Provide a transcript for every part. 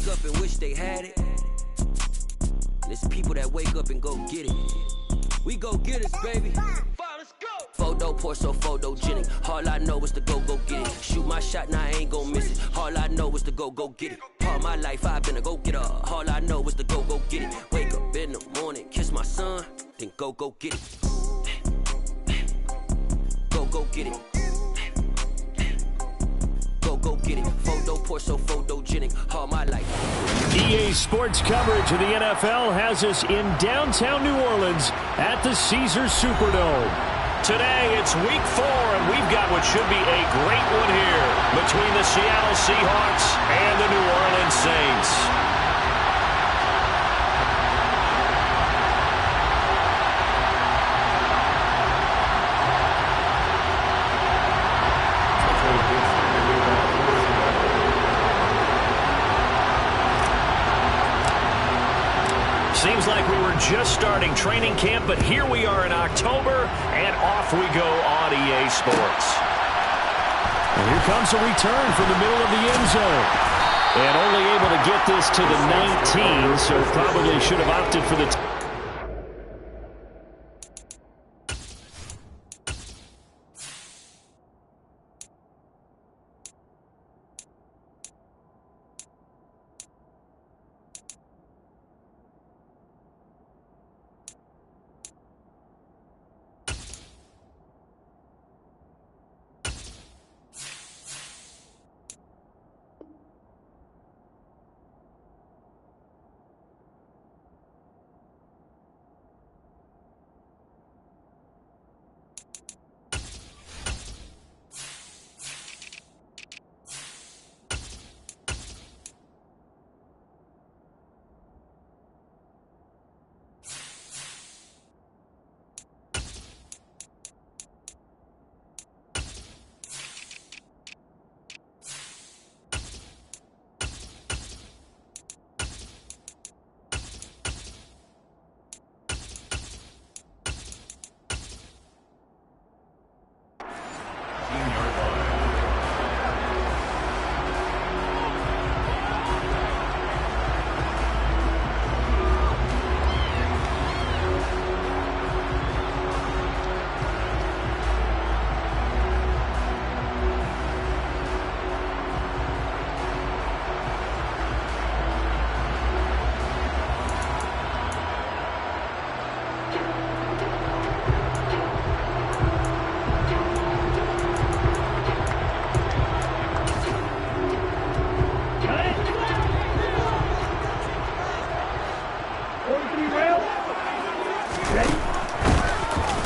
wake up and wish they had it. And it's people that wake up and go get it. We go get it, baby. Let's go. Photo pour so photogenic. All I know is to go get it. Shoot my shot, now I ain't gon' miss it. All I know is to go get it. All my life I've been a go-getter. All I know is to go get it. Wake up in the morning, kiss my son, then go get it. Go get it. Go get it. Photo pour so photogenic. All my life. EA Sports coverage of the NFL has us in downtown New Orleans at the Caesars Superdome. Today it's week 4, and we've got what should be a great one here between the Seattle Seahawks and the New Orleans Saints. Seems like we were just starting training camp, but here we are in October, and off we go on EA Sports. And here comes a return from the middle of the end zone. And only able to get this to the 19, so probably should have opted for the...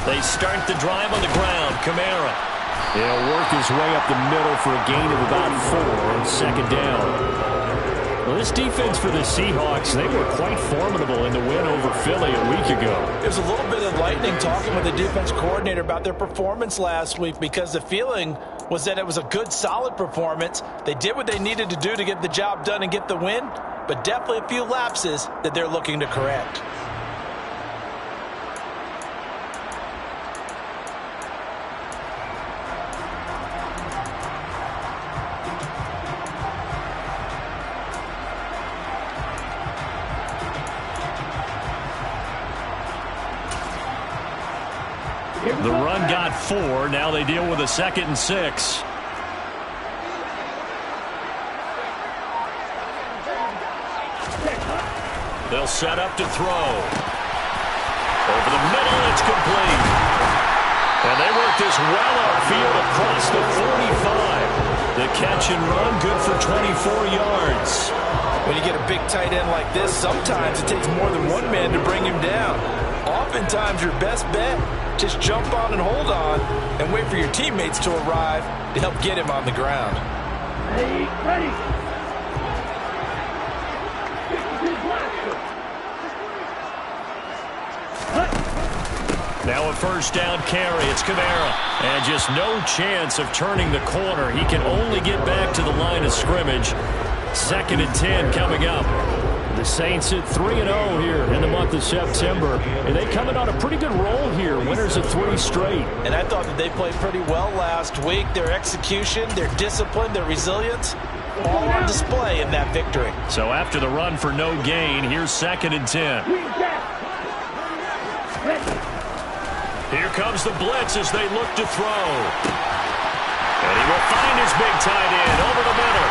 They start the drive on the ground. Kamara. He'll work his way up the middle for a gain of about 4 on second down. Well, this defense for the Seahawks, they were quite formidable in the win over Philly a week ago. It was a little bit enlightening talking with the defense coordinator about their performance last week, because the feeling was that it was a good, solid performance. They did what they needed to do to get the job done and get the win, but definitely a few lapses that they're looking to correct. The run got 4. Now they deal with a 2nd and 6. They'll set up to throw. Over the middle, it's complete. And they work this well outfield across the 45. The catch and run, good for 24 yards. When you get a big tight end like this, sometimes it takes more than one man to bring him down. Oftentimes, your best bet, just jump on and hold on and wait for your teammates to arrive to help get him on the ground. Hey, ready. Now a first down carry. It's Kamara. And just no chance of turning the corner. He can only get back to the line of scrimmage. 2nd and 10 coming up. The Saints at 3-0 here in the month of September. And they coming on a pretty good roll here. Winners of 3 straight. And I thought that they played pretty well last week. Their execution, their discipline, their resilience, all on display in that victory. So after the run for no gain, here's 2nd and 10. Here comes the blitz as they look to throw. And he will find his big tight end over the middle.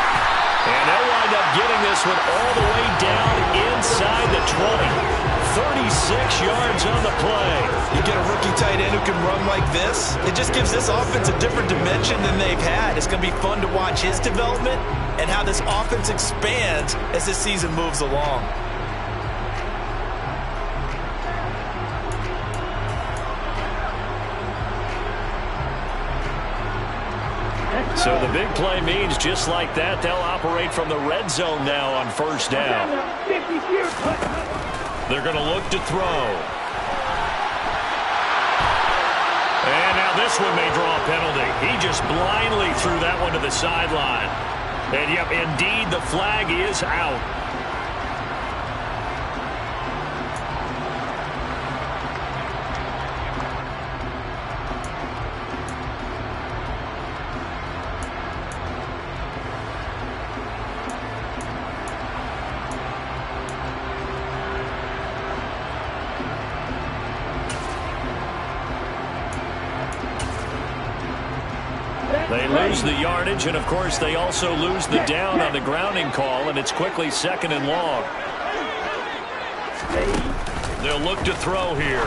And they'll wind up getting this one all the way down inside the 20. 36 yards on the play. You get a rookie tight end who can run like this, it just gives this offense a different dimension than they've had. It's going to be fun to watch his development and how this offense expands as this season moves along. So the big play means just like that, they'll operate from the red zone now on 1st down. They're going to look to throw. And now this one may draw a penalty. He just blindly threw that one to the sideline. And, yep, indeed, the flag is out. They lose the yardage, and, of course, they also lose the down on the grounding call, and it's quickly 2nd and long. They'll look to throw here.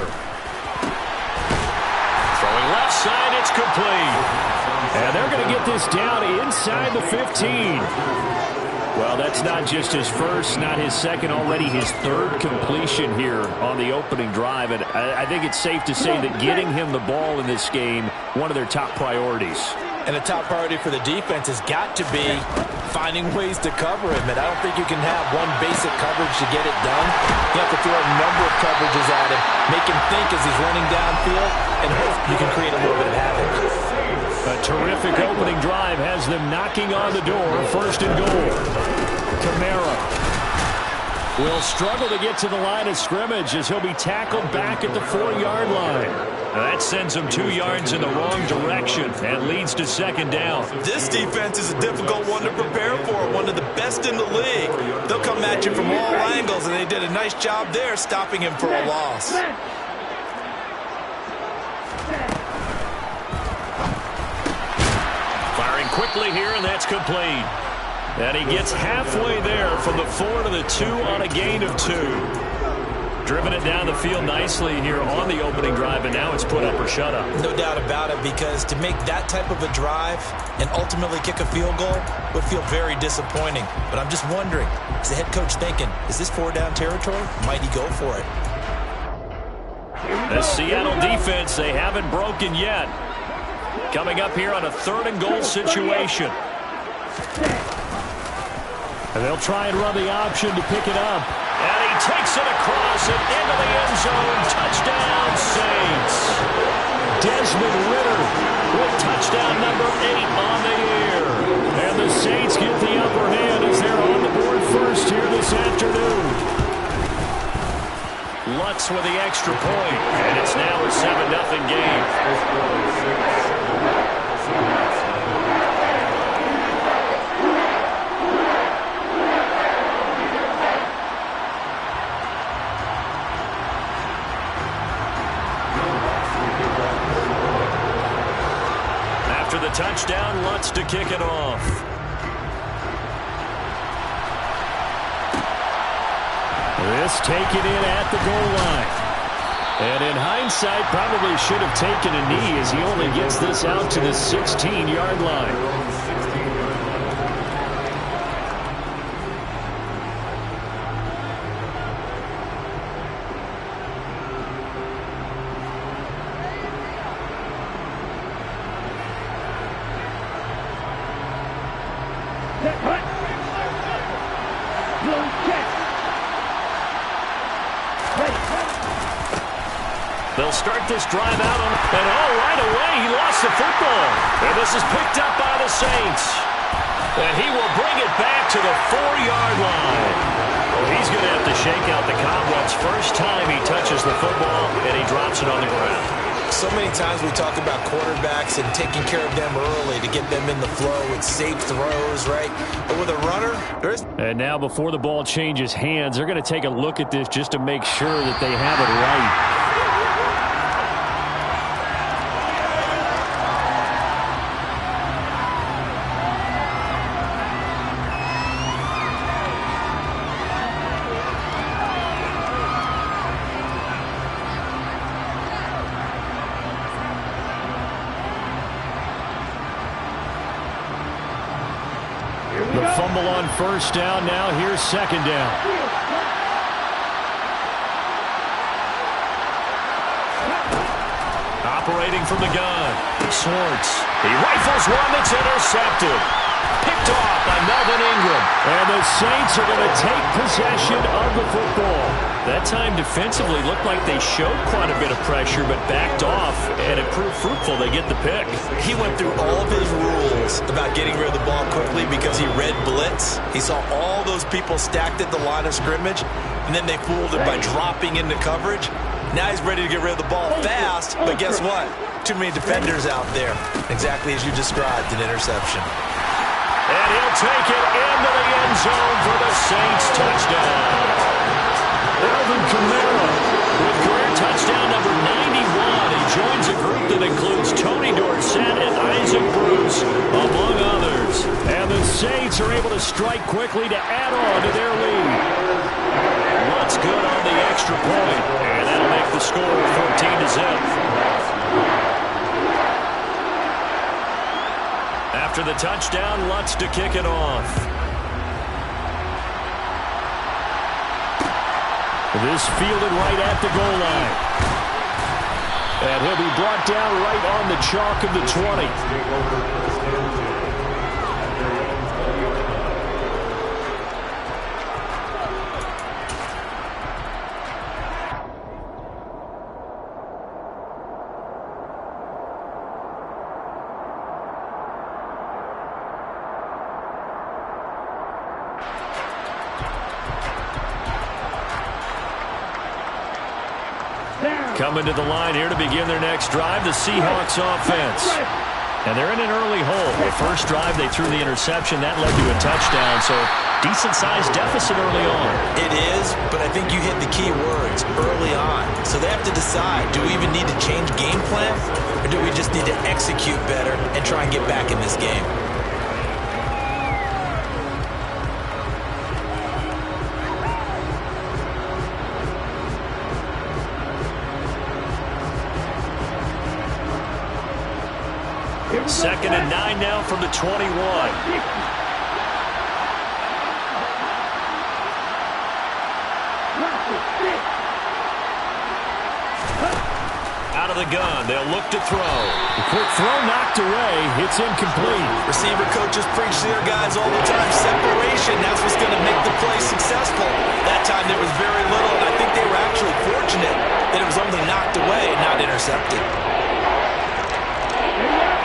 Throwing left side, it's complete. And they're going to get this down inside the 15. Well, that's not just his first, not his second, already his 3rd completion here on the opening drive. And I think it's safe to say that getting him the ball in this game, one of their top priorities. And the top priority for the defense has got to be finding ways to cover him. And I don't think you can have one basic coverage to get it done. You have to throw a number of coverages at him, make him think as he's running downfield, and hope you can create a little bit of havoc. A terrific opening drive has them knocking on the door. 1st and goal. Kamara will struggle to get to the line of scrimmage as he'll be tackled back at the 4-yard line. Now that sends him 2 yards in the wrong direction and leads to 2nd down. This defense is a difficult one to prepare for, one of the best in the league. They'll come at you from all angles, and they did a nice job there stopping him for a loss. Firing quickly here, and that's complete. And he gets halfway there from the 4 to the 2 on a gain of 2. Driven it down the field nicely here on the opening drive, and now it's put up or shut up. No doubt about it, because to make that type of a drive and ultimately kick a field goal would feel very disappointing. But I'm just wondering, is the head coach thinking, is this 4-down territory? Might he go for it? The Seattle defense, they haven't broken yet. Coming up here on a 3rd and goal situation. And they'll try and run the option to pick it up. And he takes it across and into the end zone. Touchdown, Saints. Desmond Ridder with touchdown number 8 on the year. And the Saints get the upper hand as they're on the board first here this afternoon. Lutz with the extra point. And it's now a 7-0 game. After the touchdown, Lutz to kick it off. This taken in at the goal line. And in hindsight, probably should have taken a knee as he only gets this out to the 16-yard line. They'll start this drive out on, and right away he lost the football. And this is picked up by the Saints. And he will bring it back to the 4-yard line. Well, he's going to have to shake out the cobwebs. First time he touches the football, and he drops it on the ground. So many times we talk about quarterbacks and taking care of them early to get them in the flow with safe throws, right? But with a runner, there's... And now before the ball changes hands, they're going to take a look at this just to make sure that they have it right. The fumble on first down. Now here's second down. Operating from the gun. Schwartz. He rifles one that's intercepted. Picked off by Melvin Ingram. And the Saints are going to take possession of the football. That time defensively looked like they showed quite a bit of pressure but backed off, and it proved fruitful. They get the pick. He went through all of his rules about getting rid of the ball quickly because he read blitz. He saw all those people stacked at the line of scrimmage, and then they fooled him by dropping into coverage. Now he's ready to get rid of the ball fast, but guess what? Too many defenders out there. Exactly as you described, an interception. And he'll take it into the end zone for the Saints touchdown. Alvin Kamara with career touchdown number 91. He joins a group that includes Tony Dorsett and Isaac Bruce, among others. And the Saints are able to strike quickly to add on to their lead. What's good on the extra point, and that'll make the score 14-0. After the touchdown, Lutz to kick it off. This fielded right at the goal line. And he'll be brought down right on the chalk of the 20. Coming to the line here to begin their next drive, the Seahawks offense. And they're in an early hole. The first drive, they threw the interception. That led to a touchdown, so decent-sized deficit early on. It is, but I think you hit the key words, early on. So they have to decide, do we even need to change game plan, or do we just need to execute better and try and get back in this game? Second and 9 now from the 21. Out of the gun, they'll look to throw. The quick throw knocked away. It's incomplete. Receiver coaches preach to their guys all the time. Separation, that's what's going to make the play successful. That time there was very little, and I think they were actually fortunate that it was only knocked away and not intercepted.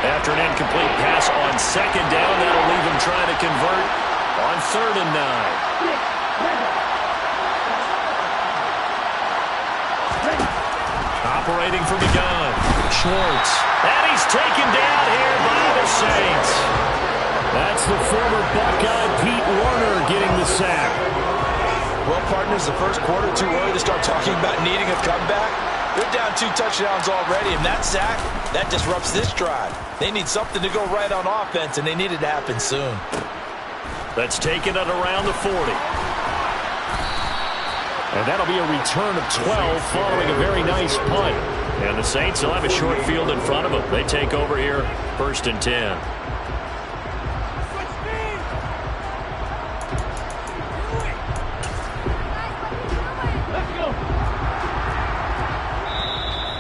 After an incomplete pass on second down, that'll leave him trying to convert on 3rd and 9. Operating from the gun, Schwartz. And he's taken down here by the Saints. That's the former Buckeye Pete Werner getting the sack. Well, partners, the first quarter too early to start talking about needing a comeback. They're down 2 touchdowns already, and that sack, that disrupts this drive. They need something to go right on offense, and they need it to happen soon. Let's take it at around the 40. And that'll be a return of 12 following a very nice punt. And the Saints will have a short field in front of them. They take over here, 1st and 10.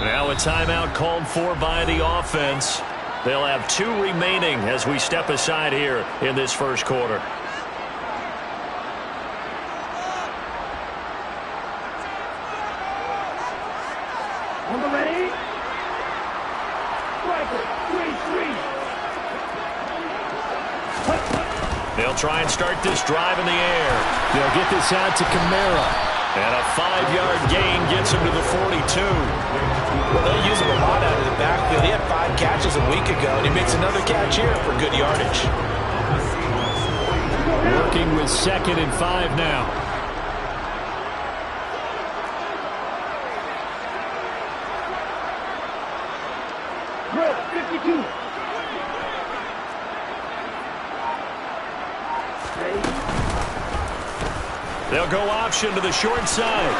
Now a timeout called for by the offense. They'll have 2 remaining as we step aside here in this first quarter. Number ready? Striker, 3-3. They'll try and start this drive in the air. They'll get this out to Kamara. And a 5-yard gain gets him to the 42. Well, they use him a lot out of the backfield. He had 5 catches a week ago, and he makes another catch here for good yardage. Working with 2nd and 5 now. Grid 52. They'll go option to the short side.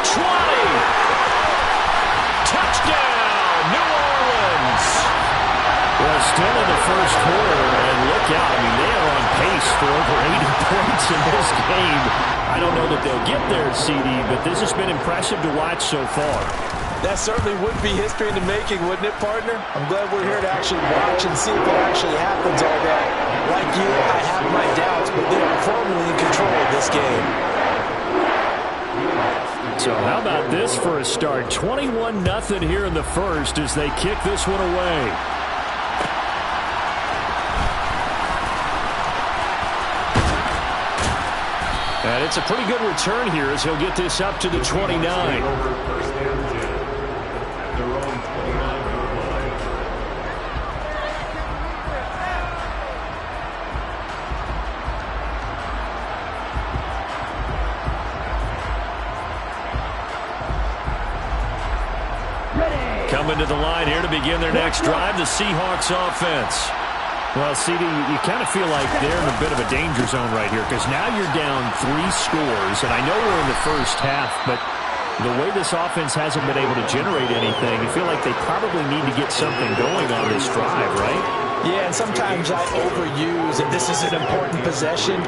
20! Touchdown, New Orleans! Well, still in the first quarter, and look out. I mean, they are on pace for over 80 points in this game. I don't know that they'll get there, CD, but this has been impressive to watch so far. That certainly would be history in the making, wouldn't it, partner? I'm glad we're here to actually watch and see if it actually happens, although, like you, I have my doubts, but they are firmly in control of this game. So how about this for a start? 21-0 here in the first as they kick this one away. And it's a pretty good return here as he'll get this up to the 29. Coming to the line here to begin their next drive, the Seahawks offense. Well, CD, you kind of feel like they're in a bit of a danger zone right here because now you're down 3 scores, and I know we're in the first half, but the way this offense hasn't been able to generate anything, you feel like they probably need to get something going on this drive, right? Yeah, and sometimes I overuse, and this is an important possession,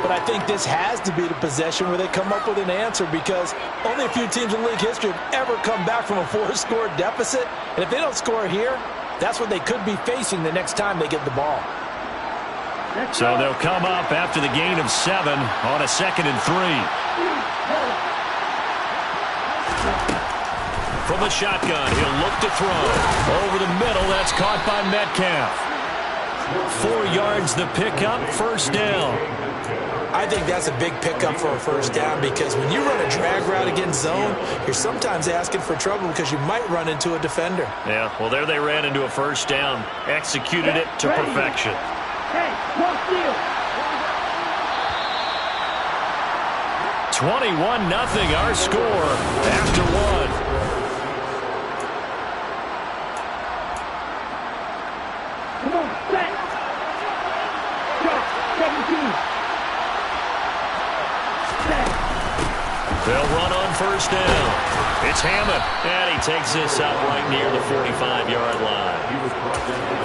but I think this has to be the possession where they come up with an answer because only a few teams in league history have ever come back from a 4-score deficit. And if they don't score here, that's what they could be facing the next time they get the ball. So they'll come up after the gain of 7 on a 2nd and 3. From the shotgun, he'll look to throw. Over the middle, that's caught by Metcalf. 4 yards the pickup, first down. I think that's a big pickup for a first down because when you run a drag route against zone, you're sometimes asking for trouble because you might run into a defender. Yeah, well, there they ran into a first down. Executed it to perfection. Hey, cross field. 21-0 our score after 1. Come on, set. Shot, 17. They'll run on first down. It's Hammond, and he takes this up right near the 45-yard line.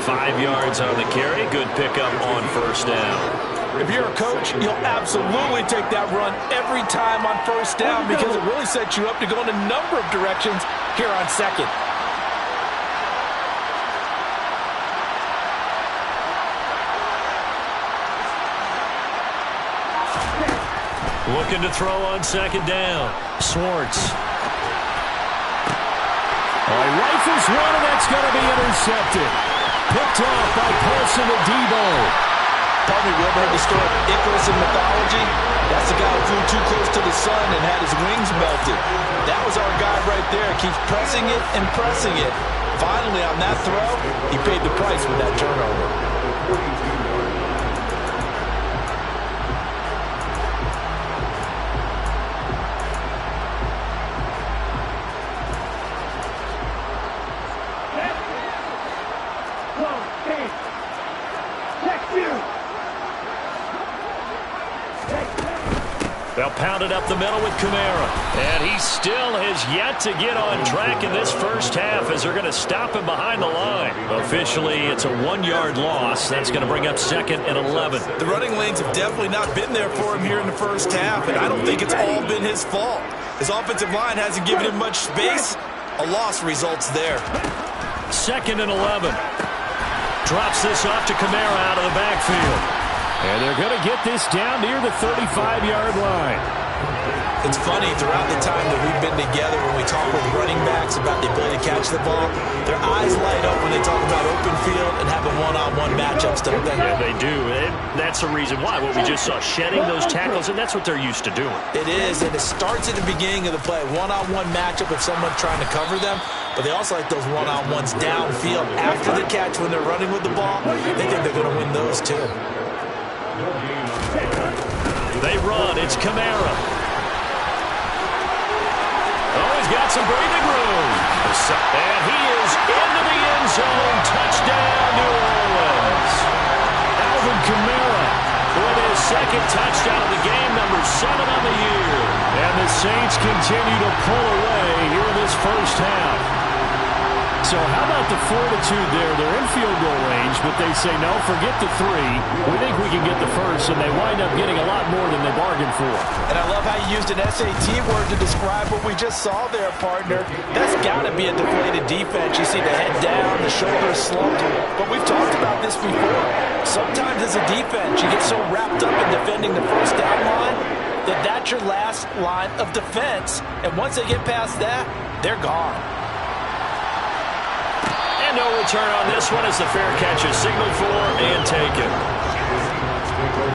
5 yards on the carry. Good pickup on first down. If you're a coach, you'll absolutely take that run every time on first down because it really sets you up to go in a number of directions here on 2nd. Looking to throw on 2nd down. Swartz. Rifles one, and that's going to be intercepted. Picked off by Paulson and Debo. Probably ever heard the story of Icarus in mythology? That's the guy who flew too close to the sun and had his wings melted. That was our guy right there. Keeps pressing it and pressing it. Finally, on that throw, he paid the price with that turnover. They'll pound it up the middle with Kamara. And he still has yet to get on track in this first half as they're going to stop him behind the line. Officially, it's a 1-yard loss. That's going to bring up 2nd and 11. The running lanes have definitely not been there for him here in the first half, and I don't think it's all been his fault. His offensive line hasn't given him much space. A loss results there. 2nd and 11. Drops this off to Kamara out of the backfield. And they're going to get this down near the 35-yard line. It's funny, throughout the time that we've been together, when we talk with running backs about the ability to catch the ball, their eyes light up when they talk about open field and having one-on-one matchups, don't they? Yeah, they do. And that's the reason why. What we just saw, shedding those tackles, and that's what they're used to doing. It is, and it starts at the beginning of the play. One-on-one matchup with someone trying to cover them, but they also like those one-on-ones downfield after the catch when they're running with the ball. They think they're going to win those, too. They run. It's Kamara. Oh, he's got some breathing room. And he is into the end zone. Touchdown, New Orleans. Alvin Kamara with his second touchdown of the game, number 7 on the year. And the Saints continue to pull away here in this first half. So how about the fortitude there? They're in field goal range, but they say, no, forget the 3. We think we can get the first, and they wind up getting a lot more than they bargained for. And I love how you used an SAT word to describe what we just saw there, partner. That's got to be a deflated defense. You see the head down, the shoulders slumped. But we've talked about this before. Sometimes as a defense, you get so wrapped up in defending the first down line that that's your last line of defense. And once they get past that, they're gone. No return on this one as the fair catch is signaled for and taken.